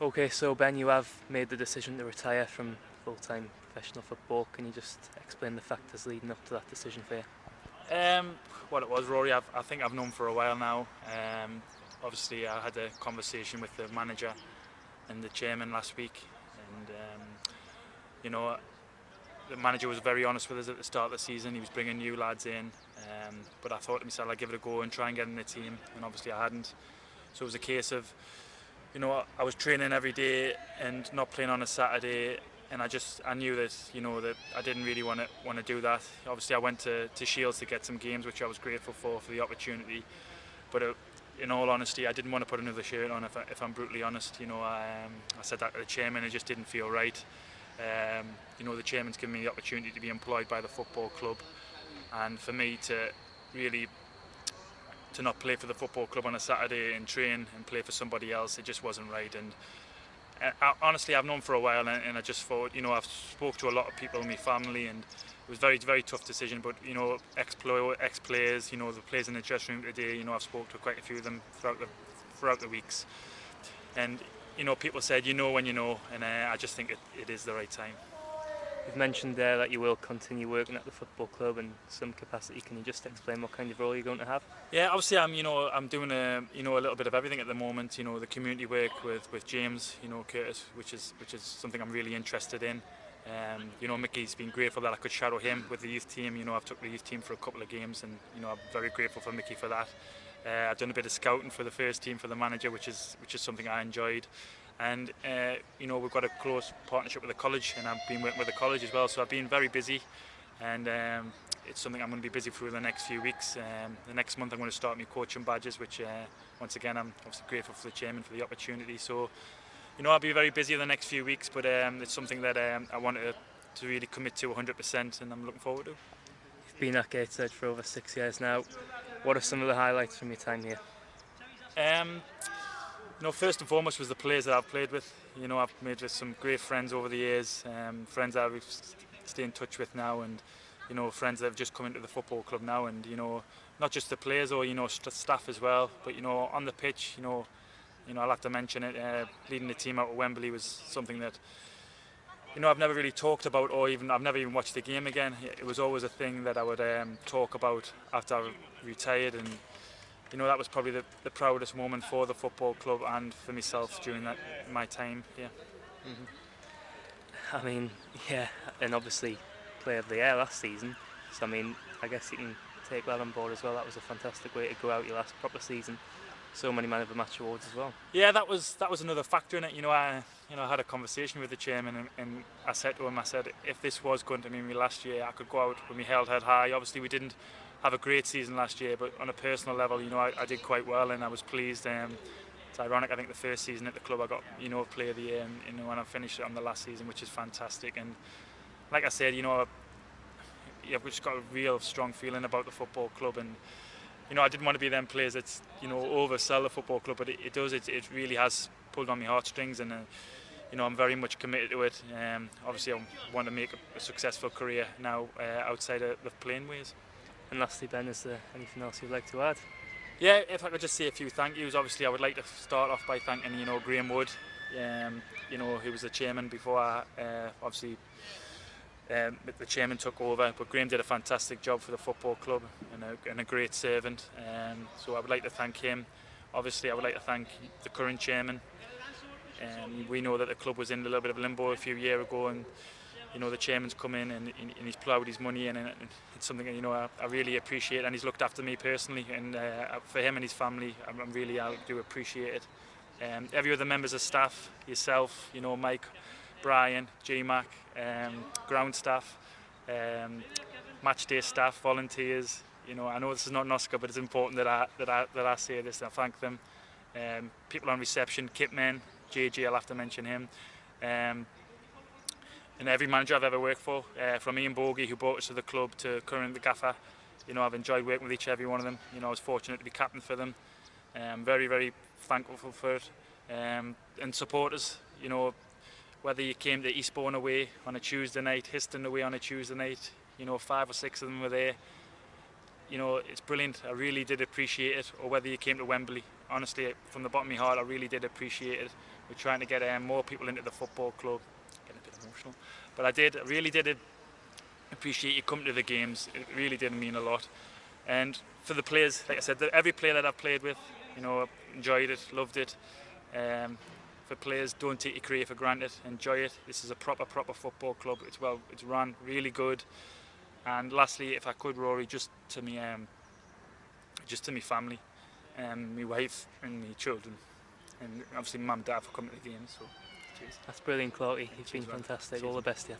Okay, so Ben, you have made the decision to retire from full-time professional football. Can you just explain the factors leading up to that decision for you? Um, what it was, Rory, I think I've known for a while now. Obviously, I had a conversation with the manager and the chairman last week, and you know, the manager was very honest with us at the start of the season. He was bringing new lads in, but I thought to myself I'd give it a go and try and get in the team, and obviously I hadn't. So it was a case of, I was training every day and not playing on a Saturday, and I knew that that I didn't really want to do that. Obviously, I went to Shields to get some games, which I was grateful for the opportunity. But in all honesty, I didn't want to put another shirt on. If I'm brutally honest, I said that to the chairman. It just didn't feel right. The chairman's given me the opportunity to be employed by the football club, and for me to really to not play for the football club on a Saturday and train and play for somebody else, it just wasn't right. And honestly, I've known for a while, and I just thought, I've spoke to a lot of people in my family, and it was very, very tough decision. But ex-players, the players in the dressing room today, I've spoke to quite a few of them throughout the weeks, and people said, when you know, and I just think it is the right time. You've mentioned there that you will continue working at the football club in some capacity. Can you just explain what kind of role you're going to have? Yeah, obviously I'm doing a little bit of everything at the moment. The community work with James, Curtis, which is something I'm really interested in. Mickey's been grateful that I could shadow him with the youth team. I've took the youth team for a couple of games, and I'm very grateful for Mickey for that. I've done a bit of scouting for the first team for the manager, which is something I enjoyed. And we've got a close partnership with the college, and I've been working with the college as well. So I've been very busy, and it's something I'm going to be busy through the next few weeks. The next month I'm going to start my coaching badges, which once again I'm obviously grateful for the chairman for the opportunity. So I'll be very busy in the next few weeks, but it's something that I want to really commit to 100%, and I'm looking forward to. You've been at Gateshead for over 6 years now. What are some of the highlights from your time here? First and foremost was the players that I've played with. I've made some great friends over the years, friends that we've stayed in touch with now, and friends that have just come into the football club now, and not just the players or staff as well, but on the pitch, I'll have to mention it. Leading the team out of Wembley was something that I've never really talked about, or I've never even watched the game again. It was always a thing that I would talk about after I retired, and that was probably the proudest moment for the football club and for myself during my time here. I mean, yeah, and obviously Player of the Year last season. So I guess you can take that on board as well. That was a fantastic way to go out your last proper season. So many Man of the Match awards as well. Yeah, that was another factor in it. I had a conversation with the chairman, and I said to him, if this was going to be me last year, I could go out with my head high. Obviously, we didn't have a great season last year, but on a personal level, I did quite well, and I was pleased. It's ironic. I think the first season at the club I got Player of the Year, and when I finished it on the last season, which is fantastic. And like I said, we've just got a real strong feeling about the football club, and I didn't want to be them players that oversell the football club, but it does. It really has pulled on my heartstrings, and I'm very much committed to it. Obviously, I want to make a successful career now outside of the playing ways. And lastly, Ben, is there anything else you'd like to add? Yeah, if I could just say a few thank yous. Obviously, I would like to start off by thanking Graham Wood, who was the chairman before obviously the chairman took over. But Graham did a fantastic job for the football club, and a great servant. So I would like to thank him. Obviously, I would like to thank the current chairman. We know that the club was in a little bit of limbo a few years ago, and the chairman's come in and he's ploughed his money in, and it's something that I really appreciate, and he's looked after me personally, and for him and his family, I do appreciate it. Every other members of staff, yourself, Mike, Brian, GMAC, ground staff, match day staff, volunteers. I know this is not an Oscar, but it's important that I say this and I thank them. People on reception, Kitman, JJ, I'll have to mention him. And every manager I've ever worked for, from Ian Bogie, who brought us to the club, to current the gaffer, I've enjoyed working with every one of them. I was fortunate to be captain for them. Very, very thankful for it. And supporters, whether you came to Eastbourne away on a Tuesday night, Histon away on a Tuesday night, 5 or 6 of them were there. you know, it's brilliant. I really did appreciate it. Or whether you came to Wembley, honestly, from the bottom of my heart, I really did appreciate it. We're trying to get more people into the football club. Getting a bit emotional, but I really did appreciate you coming to the games. It really did mean a lot. And for the players, like I said, every player that I've played with, you know, enjoyed it, loved it. For players, don't take your career for granted. Enjoy it. This is a proper football club. It's run really good. And lastly, if I could, Rory, just to me family, my wife and my children, and obviously mum and dad for coming to the games. So, cheers. That's brilliant, Clarky. You've been Cheers, man. fantastic. Cheers, All the man. best, yeah.